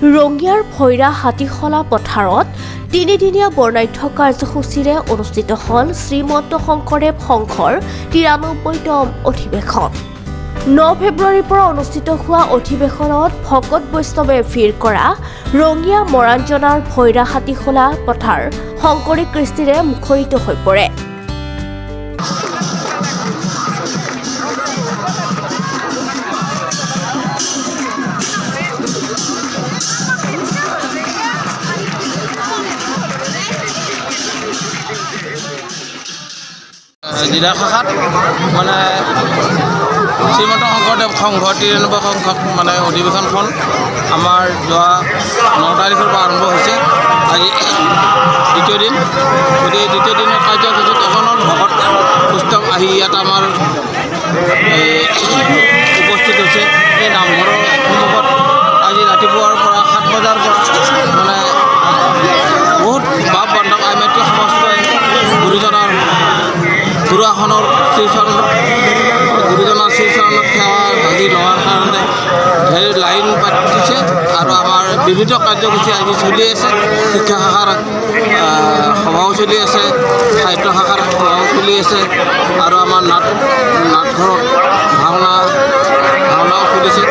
ৰঙিয়াৰ ভৈৰা হাতীখলা পথাৰত তিনিদিনীয়া বৰ্ণাঢ্য কাৰ্যসূচীৰে অনুষ্ঠিত হ'ল শ্ৰীমন্ত শংকৰদেৱ সংঘৰ ৯৩তম অধিৱেশন। ৯ ফেব্ৰুৱাৰীৰ পৰা অনুষ্ঠিত হোৱা অধিৱেশনত ভকত বৈষ্ণৱে ভিৰ কৰা ৰঙিয়া মৰাঞ্জনাৰ ভৈৰা হাতীখলা পথাৰ শংকৰী কৃষ্টিৰে মুখৰিত হৈ পৰে। জিলা শাখাত মানে শ্ৰীমন্ত শংকৰদেৱ সংঘ ৯৩ সংখ্যক মানে অধিৱেশনখন আমাৰ যোৱা ৯ তাৰিখৰ পৰা আৰম্ভ হৈছে। আজি দ্বিতীয় দিন, গতিকে দ্বিতীয় দিনৰ কাৰ্যসূচীত অগণন ভকত বৈষ্ণৱ আহি ইয়াত আমাৰ উপস্থিত হৈছে। এই নামঘৰৰ সন্মুখত আজি ৰাতিপুৱাৰ পৰা ৭ বজাৰ পৰা মানে বহুত বাপ বান্ধৱ আইমাতৃ সমস্তই গুৰুজনাৰ গুৰুআসনৰ গুৰুজনাৰ শ্ৰীচৰণত সেৱা ভাগি লোৱাৰ কাৰণে ধেৰ লাইন পাতিছে আৰু আমাৰ বিভিন্ন কাৰ্যসূচী আজি চলি আছে। শিক্ষা শাখাৰ সভাও চলি আছে, সাহিত্য শাখাৰ সভাও চলি আছে আৰু আমাৰ নাটঘৰত ভাওনাও চলিছে।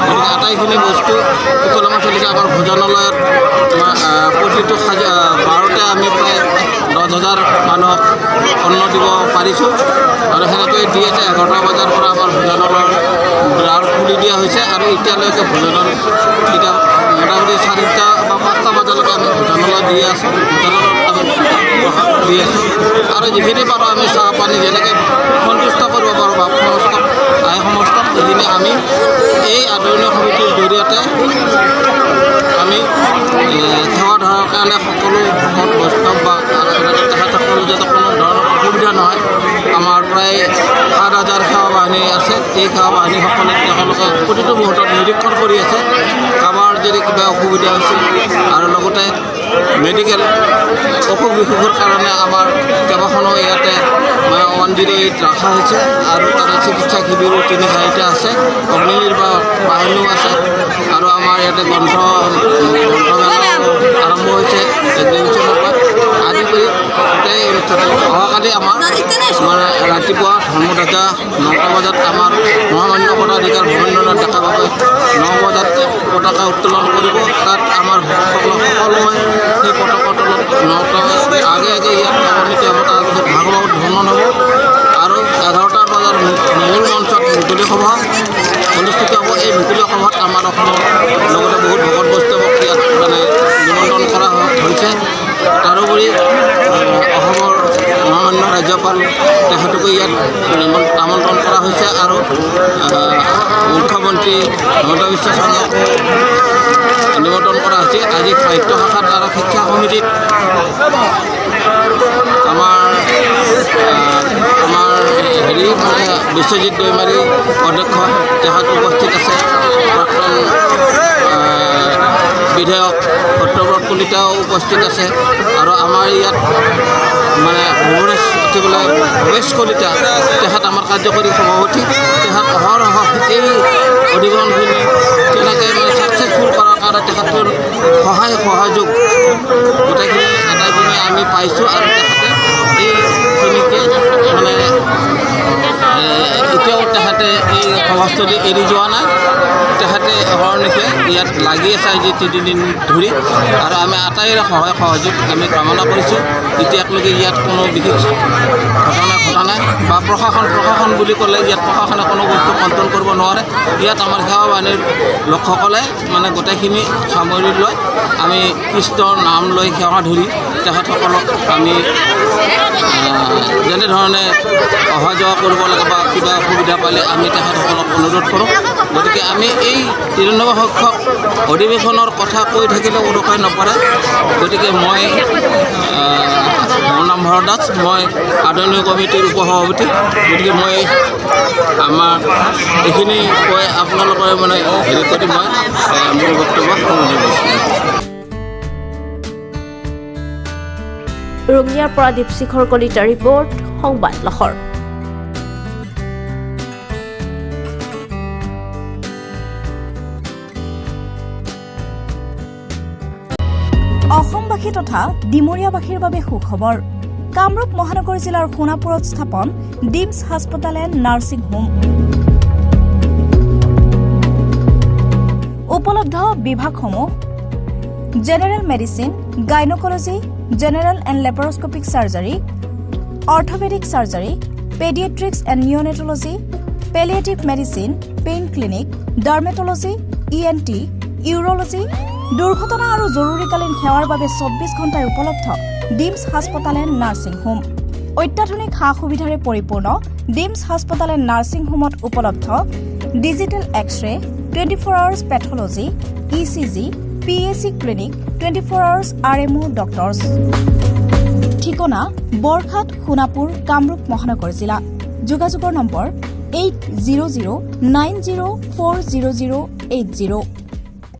গতিকে আটাইখিনি বস্তু সুকলমে চলিছে। আমাৰ ভোজনালয়ত প্ৰতিটো বাৰতে আমি প্ৰায় ১০,০০০ মানুহক অন্ন দিব পাৰিছোঁ আৰু সেনেকৈ দি আছে। ১১টা বজাৰ পৰা আমাৰ ভোজনালয়ৰ দ্বাৰ খুলি দিয়া হৈছে আৰু এতিয়ালৈকে ভোজনৰ এতিয়া মোটামুটি ৪টা বা ৫টা বজালৈকে আমি ভোজনালয় দি আছোঁ। ভোজনালয়ত আমি দি আছোঁ আৰু যিখিনি পাৰোঁ আমি চাহ পানী যেনেকৈ সন্তুষ্ট কৰিব পাৰোঁ বা সমস্তক সেইখিনি আমি এই আদৰণীয় সমিতিৰ জৰিয়তে আমি সেৱা ধৰাৰ কাৰণে সকলো ভকত বৈষ্ণৱ বা তেখেতসকল যাতে কোনো ধৰণৰ অসুবিধা নহয়। আমাৰ প্ৰায় ৭,০০০ সেৱা বাহিনী আছে। এই সেৱা বাহিনীসকলে তেওঁলোকে প্ৰতিটো মুহূৰ্তত নিৰীক্ষণ কৰি আছে কাৰোবাৰ যদি কিবা অসুবিধা হৈছে আৰু লগতে মেডিকেল অসুখ বিসুখৰ কাৰণে আমাৰ কেইবাখনো ইয়াতে 108 ৰখা হৈছে আৰু তাতে চিকিৎসা শিবিৰো ৩-৪টা আছে। অগ্নিনিৰ্বাপক বাহিনীও আছে আৰু আমাৰ ইয়াতে গ্ৰন্থমেলাও আৰম্ভ হৈছে এক্সিবিশ্যনৰ পৰা আদি কৰি গোটেই অনুষ্ঠানটো। অহাকালি আমাৰ মানে ৰাতিপুৱা ধৰ্মধ্বজা ৯টা বজাত আমাৰ মহামান্য পদাধিকাৰ ভৱেন্দ্ৰনাথ ডেকা বাবুৱে ৯ বজাত পতাকা উত্তোলন কৰিব। তাত আমাৰ ভক্তসকলক সকলোৱে সেই পতাকাৰ তলত ৯টা আগে ইয়াত অৱনীতি হ'ব। তাৰপিছত ভাগৱত ভ্ৰমণ হ'ব আৰু ১১টা বজাৰ মূল মঞ্চত মুকলি সভা অনুষ্ঠিত হ'ব। এই মুকলি সভাত আমাৰ অসমৰ লগতে বহুত ভকত বৈষ্ণৱক ইয়াত মানে নিমন্ত্ৰণ কৰা হৈছে। তাৰোপৰি অসমৰ মহামান্য ৰাজ্যপাল তেখেতকো ইয়াত আমন্ত্ৰণ কৰা হৈছে আৰু মুখ্যমন্ত্ৰী হিমন্ত বিশ্ব শৰ্মাকো নিমন্ত্ৰণ কৰা হৈছে। আজি সাহিত্য শাখাত আৰু শিক্ষা সমিতিত আমাৰ মানে বিশ্বজিৎ দৈমাৰী অধ্যক্ষ তেখেত উপস্থিত আছে। প্ৰাক্তন বিধায়ক সত্যব্ৰত কলিতাও উপস্থিত আছে আৰু আমাৰ ইয়াত মানে ভৱেশ কলিতা তেখেত আমাৰ কাৰ্যকৰী সভাপতি। তেখেত অহৰহ এই অধিৱেশনখিনি কেনেকৈ মানে ছাকচেছফুল কৰাৰ কাৰণে তেখেতৰ সহায় সহযোগ আটাইখিনি আমি পাইছোঁ আৰু তেখেতে এইখিনিকে মানে এতিয়াও তেখেতে এই সভাস্থলী এৰি যোৱা নাই। তেখেতে অহৰ্নিশে ইয়াত লাগি আছে আজি ৩ দিন ধৰি আৰু আমি আটাইৰে সহায় সহযোগ আমি কামনা কৰিছোঁ। এতিয়ালৈকে ইয়াত কোনো বিশেষ ঘটনা ঘটা নাই বা প্ৰশাসন বুলি ক'লে ইয়াত প্ৰশাসনে কোনো বস্তু কণ্ট্ৰল কৰিব নোৱাৰে। ইয়াত আমাৰ সেৱা বাহিনীৰ লোকসকলে মানে গোটেইখিনি সামৰি লৈ আমি কৃষ্ণৰ নাম লৈ সেৱা ধৰি তেখেতসকলক আমি যেনেধৰণে অহা যোৱা কৰিব লাগে বা কিবা অসুবিধা পালে আমি তেখেতসকলক অনুৰোধ কৰোঁ। গতিকে আমি এই ৯৩ সংখ্যক অধিৱেশনৰ কথা কৈ থাকিলেও ওলোকাই নপৰে। গতিকে মই মোৰ নাম ভৰত দাস, মই আদৰণীয় কমিটিৰ উপসভাপতি। গতিকে মই আমাৰ এইখিনি কৈ আপোনালোকে মানে হেৰি কৰি মই মোৰ বক্তব্য সামৰণি মাৰিছোঁ। ৰঙিয়াৰ পৰা দীপশিখৰ কলিতাৰ ৰিপৰ্ট, সংবাদ লহৰ। সোণাপুৰবাসী তথা ডিমৰীয়াবাসীৰ বাবে সুখবৰ কামৰূপ মহানগৰ জিলাৰ সোণাপুৰত স্থাপন ডিমছ হাস্পতাল এণ্ড নাৰ্ছিং হোম উপলব্ধ বিভাগসমূহ general medicine gynaecology general and laparoscopic surgery orthopaedic surgery paediatrics and neonatology palliative medicine pain clinic dermatology ENT urology দুৰ্ঘটনা আৰু জৰুৰীকালীন সেৱাৰ বাবে 24 ঘণ্টাই উপলব্ধ ডিমছ হাস্পতাল এণ্ড নাৰ্ছিং হোম অত্যাধুনিক সা সুবিধাৰে পৰিপূৰ্ণ ডিমছ হাস্পতাল এণ্ড নাৰ্ছিং হোমত উপলব্ধ digital X-ray 24 hours pathology ECG PAC clinic 24 hours RMO doctors ঠিকনা বৰঘাট সোণাপুৰ কামৰূপ মহানগৰ জিলা যোগাযোগৰ নম্বৰ 8009040080